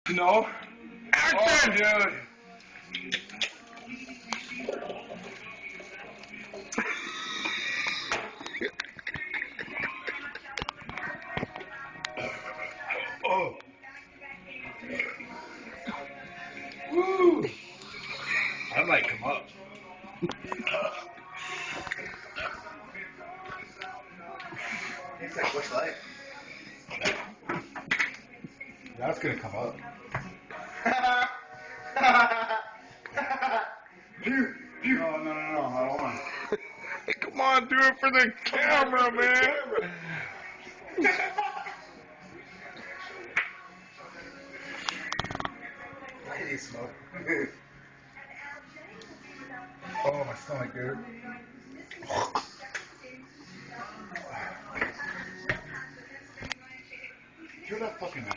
No. Action! Oh, dude. Oh. Woo. I might come up. It's like, what's life? That's gonna come up. No, I don't want. Come on, do it for the camera, man. I need smoke. Oh, my stomach, dude. You're that fucking